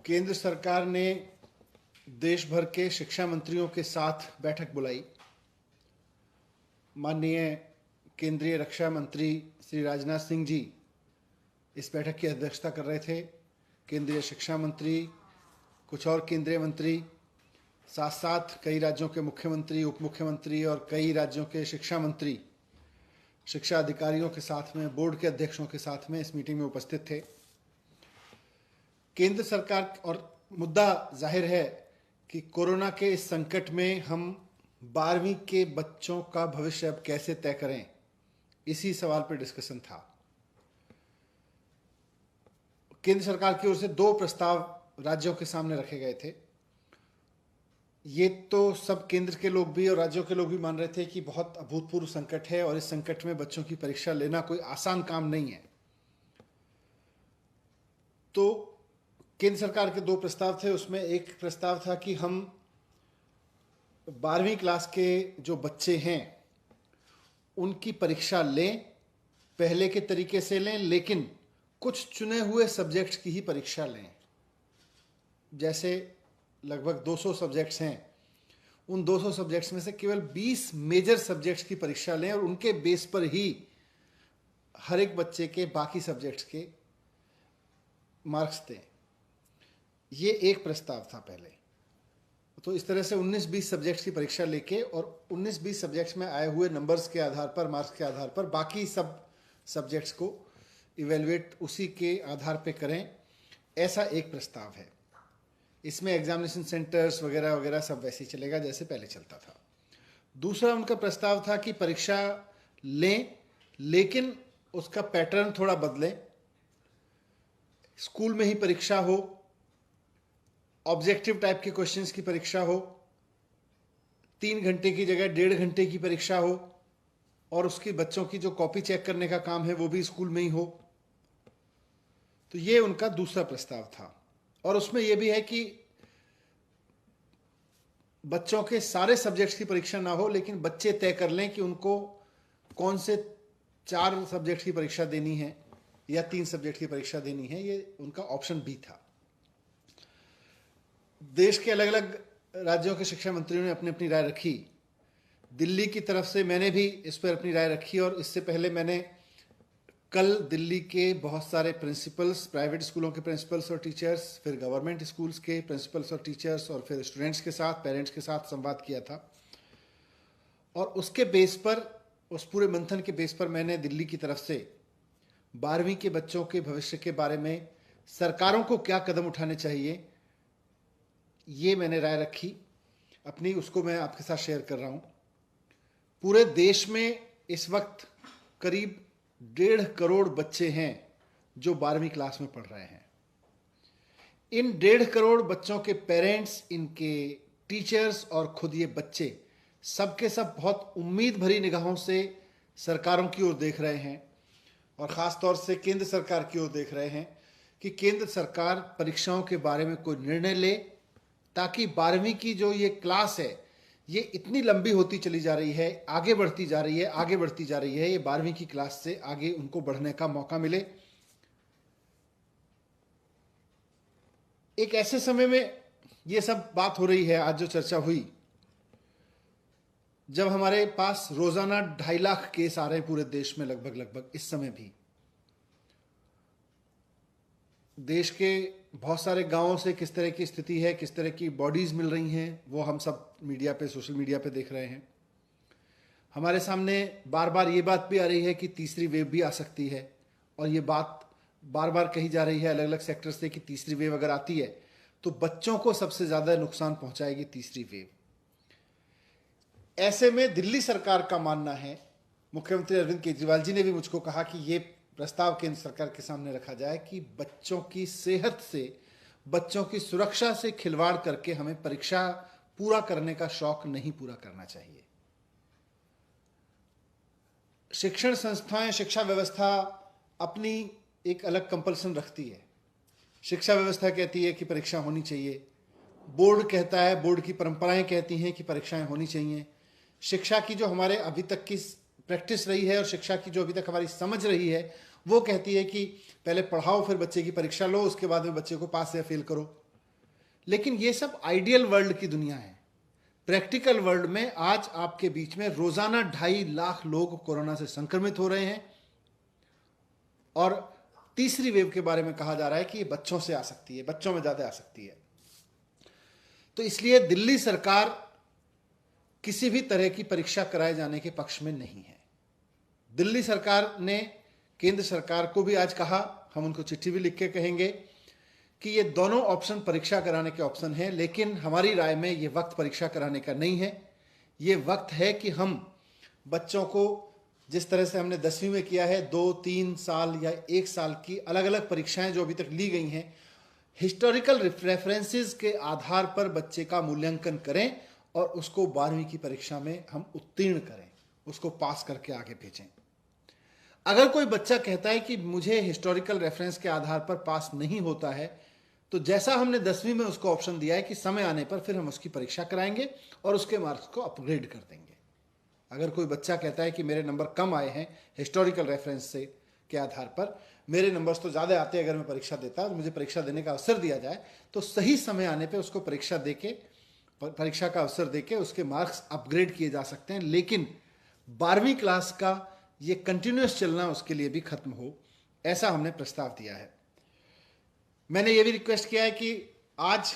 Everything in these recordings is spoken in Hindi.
केंद्र सरकार ने देश भर के शिक्षा मंत्रियों के साथ बैठक बुलाई। माननीय केंद्रीय रक्षा मंत्री श्री राजनाथ सिंह जी इस बैठक की अध्यक्षता कर रहे थे। केंद्रीय शिक्षा मंत्री, कुछ और केंद्रीय मंत्री, साथ साथ कई राज्यों के मुख्यमंत्री, उप मुख्यमंत्री और कई राज्यों के शिक्षा मंत्री शिक्षा अधिकारियों के साथ में, बोर्ड के अध्यक्षों के साथ में इस मीटिंग में उपस्थित थे। केंद्र सरकार और मुद्दा जाहिर है कि कोरोना के इस संकट में हम 12वीं के बच्चों का भविष्य अब कैसे तय करें, इसी सवाल पर डिस्कशन था। केंद्र सरकार की ओर से 2 प्रस्ताव राज्यों के सामने रखे गए थे। ये तो सब केंद्र के लोग भी और राज्यों के लोग भी मान रहे थे कि बहुत अभूतपूर्व संकट है और इस संकट में बच्चों की परीक्षा लेना कोई आसान काम नहीं है। तो केंद्र सरकार के 2 प्रस्ताव थे। उसमें एक प्रस्ताव था कि हम 12वीं क्लास के जो बच्चे हैं उनकी परीक्षा लें, पहले के तरीके से लें, लेकिन कुछ चुने हुए सब्जेक्ट्स की ही परीक्षा लें। जैसे लगभग 200 सब्जेक्ट्स हैं, उन 200 सब्जेक्ट्स में से केवल 20 मेजर सब्जेक्ट्स की परीक्षा लें और उनके बेस पर ही हर एक बच्चे के बाकी सब्जेक्ट्स के मार्क्स दें। ये एक प्रस्ताव था पहले। तो इस तरह से 19-20 सब्जेक्ट्स की परीक्षा लेके और 19-20 सब्जेक्ट्स में आए हुए नंबर्स के आधार पर, मार्क्स के आधार पर बाकी सब सब्जेक्ट्स को इवेलुएट उसी के आधार पे करें, ऐसा एक प्रस्ताव है। इसमें एग्जामिनेशन सेंटर्स वगैरह वगैरह सब वैसे ही चलेगा जैसे पहले चलता था। दूसरा उनका प्रस्ताव था कि परीक्षा लें, लेकिन उसका पैटर्न थोड़ा बदलें। स्कूल में ही परीक्षा हो, ऑब्जेक्टिव टाइप के क्वेश्चंस की परीक्षा हो, 3 घंटे की जगह 1.5 घंटे की परीक्षा हो और उसकी बच्चों की जो कॉपी चेक करने का काम है वो भी स्कूल में ही हो। तो ये उनका दूसरा प्रस्ताव था। और उसमें यह भी है कि बच्चों के सारे सब्जेक्ट्स की परीक्षा ना हो, लेकिन बच्चे तय कर लें कि उनको कौन से 4 सब्जेक्ट की परीक्षा देनी है या 3 सब्जेक्ट की परीक्षा देनी है। ये उनका ऑप्शन बी था। देश के अलग अलग राज्यों के शिक्षा मंत्रियों ने अपनी अपनी राय रखी। दिल्ली की तरफ से मैंने भी इस पर अपनी राय रखी और इससे पहले मैंने कल दिल्ली के बहुत सारे प्रिंसिपल्स, प्राइवेट स्कूलों के प्रिंसिपल्स और टीचर्स, फिर गवर्नमेंट स्कूल्स के प्रिंसिपल्स और टीचर्स और फिर स्टूडेंट्स के साथ, पेरेंट्स के साथ संवाद किया था। और उसके बेस पर, उस पूरे मंथन के बेस पर मैंने दिल्ली की तरफ से 12वीं के बच्चों के भविष्य के बारे में सरकारों को क्या कदम उठाने चाहिए, ये मैंने राय रखी अपनी, उसको मैं आपके साथ शेयर कर रहा हूं। पूरे देश में इस वक्त करीब 1.5 करोड़ बच्चे हैं जो 12वीं क्लास में पढ़ रहे हैं। इन 1.5 करोड़ बच्चों के पेरेंट्स, इनके टीचर्स और खुद ये बच्चे सबके सब बहुत उम्मीद भरी निगाहों से सरकारों की ओर देख रहे हैं और ख़ास तौर से केंद्र सरकार की ओर देख रहे हैं कि केंद्र सरकार परीक्षाओं के बारे में कोई निर्णय ले, ताकि 12वीं की जो ये क्लास है ये इतनी लंबी होती चली जा रही है, आगे बढ़ती जा रही है, आगे बढ़ती जा रही है। ये 12वीं की क्लास से आगे उनको बढ़ने का मौका मिले। एक ऐसे समय में ये सब बात हो रही है, आज जो चर्चा हुई, जब हमारे पास रोजाना 2.5 लाख केस आ रहे हैं पूरे देश में, लगभग इस समय भी देश के बहुत सारे गांवों से किस तरह की स्थिति है, किस तरह की बॉडीज मिल रही हैं, वो हम सब मीडिया पे, सोशल मीडिया पे देख रहे हैं। हमारे सामने बार बार ये बात भी आ रही है कि तीसरी वेव भी आ सकती है और ये बात बार बार कही जा रही है अलग अलग सेक्टर से कि तीसरी वेव अगर आती है तो बच्चों को सबसे ज्यादा नुकसान पहुंचाएगी तीसरी वेव। ऐसे में दिल्ली सरकार का मानना है, मुख्यमंत्री अरविंद केजरीवाल जी ने भी मुझको कहा कि ये प्रस्ताव केंद्र सरकार के सामने रखा जाए कि बच्चों की सेहत से, बच्चों की सुरक्षा से खिलवाड़ करके हमें परीक्षा पूरा करने का शौक नहीं पूरा करना चाहिए। शिक्षण संस्थाएं, शिक्षा व्यवस्था अपनी एक अलग कंपल्सन रखती है। शिक्षा व्यवस्था कहती है कि परीक्षा होनी चाहिए, बोर्ड कहता है, बोर्ड की परंपराएं कहती हैं कि परीक्षाएं होनी चाहिए। शिक्षा की जो हमारे अभी तक की प्रैक्टिस रही है और शिक्षा की जो अभी तक हमारी समझ रही है वो कहती है कि पहले पढ़ाओ, फिर बच्चे की परीक्षा लो, उसके बाद में बच्चे को पास या फेल करो। लेकिन ये सब आइडियल वर्ल्ड की दुनिया है। प्रैक्टिकल वर्ल्ड में आज आपके बीच में रोजाना 2.5 लाख लोग कोरोना से संक्रमित हो रहे हैं और तीसरी वेव के बारे में कहा जा रहा है कि ये बच्चों से आ सकती है, बच्चों में ज्यादा आ सकती है। तो इसलिए दिल्ली सरकार किसी भी तरह की परीक्षा कराए जाने के पक्ष में नहीं है। दिल्ली सरकार ने केंद्र सरकार को भी आज कहा, हम उनको चिट्ठी भी लिख के कहेंगे कि ये दोनों ऑप्शन परीक्षा कराने के ऑप्शन हैं, लेकिन हमारी राय में ये वक्त परीक्षा कराने का नहीं है। ये वक्त है कि हम बच्चों को जिस तरह से हमने 10वीं में किया है, 2-3 साल या 1 साल की अलग अलग परीक्षाएं जो अभी तक ली गई हैं, हिस्टोरिकल रेफरेंसेस के आधार पर बच्चे का मूल्यांकन करें और उसको 12वीं की परीक्षा में हम उत्तीर्ण करें, उसको पास करके आगे भेजें। अगर कोई बच्चा कहता है कि मुझे हिस्टोरिकल रेफरेंस के आधार पर पास नहीं होता है, तो जैसा हमने 10वीं में उसको ऑप्शन दिया है कि समय आने पर फिर हम उसकी परीक्षा कराएंगे और उसके मार्क्स को अपग्रेड कर देंगे। अगर कोई बच्चा कहता है कि मेरे नंबर कम आए हैं हिस्टोरिकल रेफरेंस से के आधार पर, मेरे नंबर्स तो ज़्यादा आते हैं अगर मैं परीक्षा देता और मुझे परीक्षा देने का अवसर दिया जाए, तो सही समय आने पर उसको परीक्षा का अवसर देके उसके मार्क्स अपग्रेड किए जा सकते हैं। लेकिन 12वीं क्लास का ये कंटिन्यूस चलना उसके लिए भी खत्म हो, ऐसा हमने प्रस्ताव दिया है। मैंने ये भी रिक्वेस्ट किया है कि आज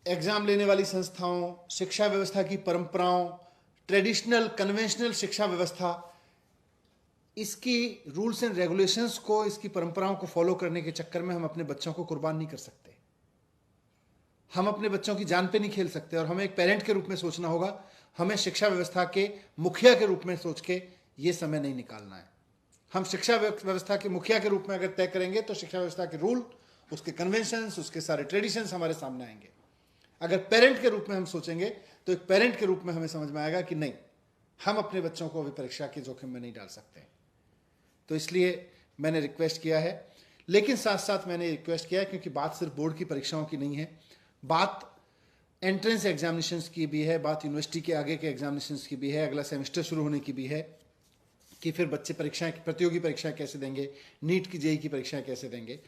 एग्जाम लेने वाली संस्थाओं, शिक्षा व्यवस्था की परंपराओं, ट्रेडिशनल कन्वेंशनल शिक्षा व्यवस्था, इसकी रूल्स एंड रेगुलेशंस को, इसकी परंपराओं को फॉलो करने के चक्कर में हम अपने बच्चों को कुर्बान नहीं कर सकते। हम अपने बच्चों की जान पे नहीं खेल सकते और हमें एक पेरेंट के रूप में सोचना होगा। हमें शिक्षा व्यवस्था के मुखिया के रूप में सोच के ये समय नहीं निकालना है। हम शिक्षा व्यवस्था के मुखिया के रूप में अगर तय करेंगे तो शिक्षा व्यवस्था के रूल, उसके कन्वेंशंस, उसके सारे ट्रेडिशंस हमारे सामने आएंगे। अगर पेरेंट के रूप में हम सोचेंगे तो एक पेरेंट के रूप में हमें समझ में आएगा कि नहीं, हम अपने बच्चों को अभी परीक्षा के जोखिम में नहीं डाल सकते। तो इसलिए मैंने रिक्वेस्ट किया है, लेकिन साथ साथ मैंने रिक्वेस्ट किया है क्योंकि बात सिर्फ बोर्ड की परीक्षाओं की नहीं है, बात एंट्रेंस एग्जामिनेशंस की भी है, बात यूनिवर्सिटी के आगे के एग्जामिनेशंस की भी है, अगला सेमेस्टर शुरू होने की भी है कि फिर बच्चे परीक्षाएं, प्रतियोगी परीक्षाएं कैसे देंगे, नीट की जेईई की परीक्षाएं कैसे देंगे।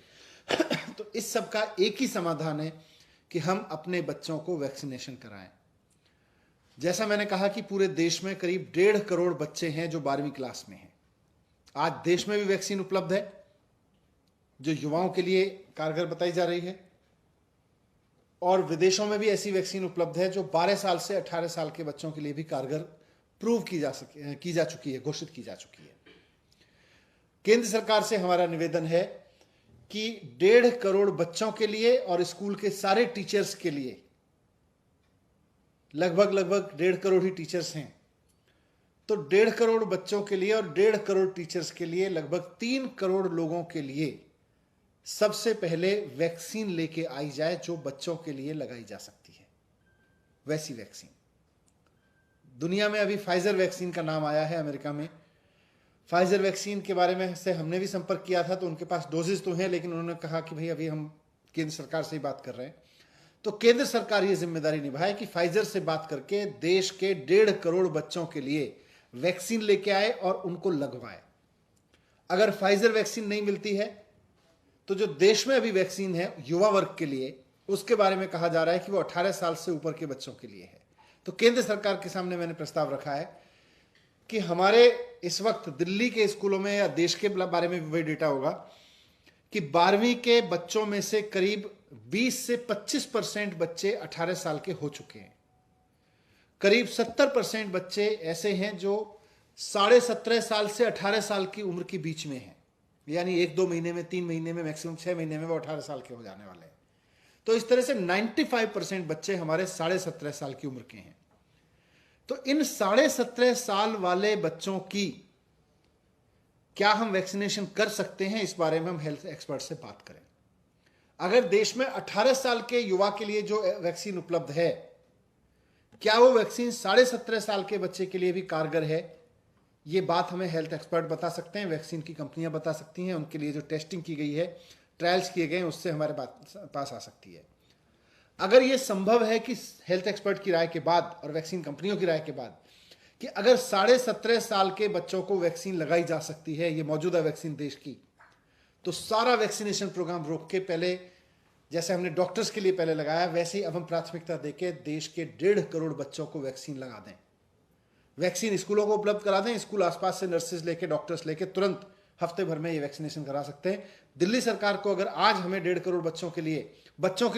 तो इस सब का एक ही समाधान है कि हम अपने बच्चों को वैक्सीनेशन कराएं। जैसा मैंने कहा कि पूरे देश में करीब 1.5 करोड़ बच्चे हैं जो 12वीं क्लास में हैं। आज देश में भी वैक्सीन उपलब्ध है जो युवाओं के लिए कारगर बताई जा रही है, और विदेशों में भी ऐसी वैक्सीन उपलब्ध है जो 12 साल से 18 साल के बच्चों के लिए भी कारगर प्रूव की जा चुकी है, घोषित की जा चुकी है। केंद्र सरकार से हमारा निवेदन है कि 1.5 करोड़ बच्चों के लिए और स्कूल के सारे टीचर्स के लिए, लगभग 1.5 करोड़ ही टीचर्स हैं, तो 1.5 करोड़ बच्चों के लिए और 1.5 करोड़ टीचर्स के लिए लगभग 3 करोड़ लोगों के लिए सबसे पहले वैक्सीन लेके आई जाए जो बच्चों के लिए लगाई जा सकती है। वैसी वैक्सीन दुनिया में अभी फाइजर वैक्सीन का नाम आया है अमेरिका में। फाइजर वैक्सीन के बारे में से हमने भी संपर्क किया था, तो उनके पास डोजेस तो हैं, लेकिन उन्होंने कहा कि भाई अभी हम केंद्र सरकार से ही बात कर रहे हैं। तो केंद्र सरकार ये जिम्मेदारी निभाए कि फाइजर से बात करके देश के 1.5 करोड़ बच्चों के लिए वैक्सीन लेके आए और उनको लगवाए। अगर फाइजर वैक्सीन नहीं मिलती है तो जो देश में अभी वैक्सीन है युवा वर्ग के लिए, उसके बारे में कहा जा रहा है कि वो 18 साल से ऊपर के बच्चों के लिए है। तो केंद्र सरकार के सामने मैंने प्रस्ताव रखा है कि हमारे इस वक्त दिल्ली के स्कूलों में या देश के बारे में वही डेटा होगा कि 12वीं के बच्चों में से करीब 20 से 25% बच्चे 18 साल के हो चुके हैं। करीब 70% बच्चे ऐसे हैं जो 17.5 साल से 18 साल की उम्र के बीच में हैं, यानी 1-2 महीने में, 3 महीने में, मैक्सिमम 6 महीने में वो 18 साल के हो जाने वाले हैं। तो इस तरह से 95% बच्चे हमारे 17.5 साल की उम्र के हैं। तो इन 17.5 साल वाले बच्चों की क्या हम वैक्सीनेशन कर सकते हैं, इस बारे में हम हेल्थ एक्सपर्ट से बात करें। अगर देश में 18 साल के युवा के लिए जो वैक्सीन उपलब्ध है, क्या वो वैक्सीन 17.5 साल के बच्चे के लिए भी कारगर है, ये बात हमें हेल्थ एक्सपर्ट बता सकते हैं, वैक्सीन की कंपनियां बता सकती हैं, उनके लिए जो टेस्टिंग की गई है, ट्रायल्स किए गए हैं, उससे हमारे पास आ सकती है। अगर ये संभव है कि हेल्थ एक्सपर्ट की राय के बाद और वैक्सीन कंपनियों की राय के बाद कि अगर 17.5 साल के बच्चों को वैक्सीन लगाई जा सकती है, ये मौजूदा वैक्सीन देश की, तो सारा वैक्सीनेशन प्रोग्राम रोक के पहले जैसे हमने डॉक्टर्स के लिए पहले लगाया, वैसे ही अब हम प्राथमिकता देके देश के 1.5 करोड़ बच्चों को वैक्सीन लगा दें। वैक्सीन स्कूलों को उपलब्ध करा दें, स्कूल आसपास से नर्सेज लेके, डॉक्टर्स लेके तुरंत हफ्ते भर में ये वैक्सीनेशन करा सकते हैं। दिल्ली सरकार को अगर आज हमें 1.5 करोड़ बच्चों के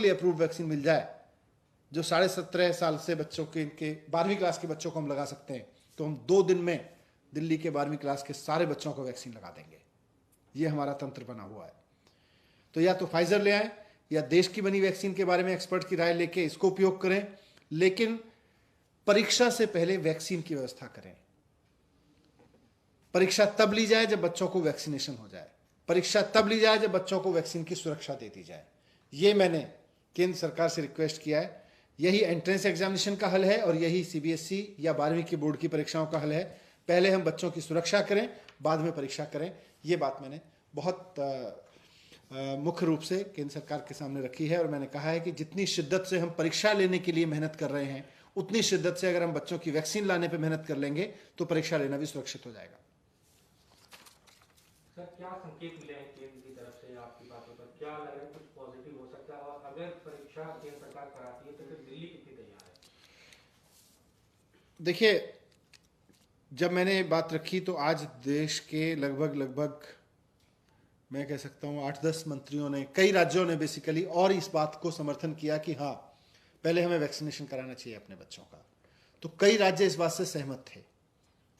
लिए अप्रूव्ड वैक्सीन मिल जाए, जो 17.5 साल से बच्चों के, इनके 12वीं क्लास के बच्चों को हम लगा सकते हैं, तो हम 2 दिन में दिल्ली के 12वीं क्लास के सारे बच्चों को वैक्सीन लगा देंगे। ये हमारा तंत्र बना हुआ है। तो या तो फाइजर ले आए या देश की बनी वैक्सीन के बारे में एक्सपर्ट की राय लेके इसको उपयोग करें, लेकिन परीक्षा से पहले वैक्सीन की व्यवस्था करें। परीक्षा तब ली जाए जब बच्चों को वैक्सीनेशन हो जाए, परीक्षा तब ली जाए जब बच्चों को वैक्सीन की सुरक्षा दे दी जाए। ये मैंने केंद्र सरकार से रिक्वेस्ट किया है। यही एंट्रेंस एग्जामिनेशन का हल है और यही सीबीएसई या 12वीं की बोर्ड की परीक्षाओं का हल है। पहले हम बच्चों की सुरक्षा करें, बाद में परीक्षा करें। ये बात मैंने बहुत मुख्य रूप से केंद्र सरकार के सामने रखी है और मैंने कहा है कि जितनी शिद्दत से हम परीक्षा लेने के लिए मेहनत कर रहे हैं, उतनी शिद्दत से अगर हम बच्चों की वैक्सीन लाने पे मेहनत कर लेंगे तो परीक्षा लेना भी सुरक्षित हो जाएगा। सर, क्या संकेत मिले हैं केंद्र की तरफ से आपकी बातों पर? क्या लग रहा है कुछ पॉजिटिव हो सकता है? और अगर परीक्षा केंद्र सरकार कराती है तो फिर दिल्ली कितनी तैयार है? देखिए, जब मैंने बात रखी तो आज देश के लगभग मैं कह सकता हूँ 8-10 मंत्रियों ने, कई राज्यों ने बेसिकली और इस बात को समर्थन किया कि हाँ, पहले हमें वैक्सीनेशन कराना चाहिए अपने बच्चों का। तो कई राज्य इस बात से सहमत थे।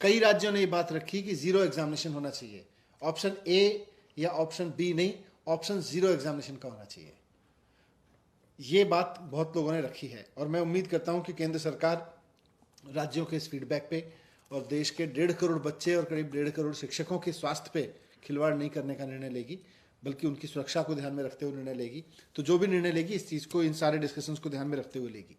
कई राज्यों ने ये बात रखी कि 0 एग्जामिनेशन होना चाहिए, ऑप्शन ए या ऑप्शन बी नहीं, ऑप्शन 0 एग्जामिनेशन का होना चाहिए। ये बात बहुत लोगों ने रखी है और मैं उम्मीद करता हूँ कि केंद्र सरकार राज्यों के इस फीडबैक पे और देश के 1.5 करोड़ बच्चे और करीब 1.5 करोड़ शिक्षकों के स्वास्थ्य पे खिलवाड़ नहीं करने का निर्णय लेगी, बल्कि उनकी सुरक्षा को ध्यान में रखते हुए निर्णय लेगी। तो जो भी निर्णय लेगी, इस चीज़ को, इन सारे डिस्कशंस को ध्यान में रखते हुए लेगी।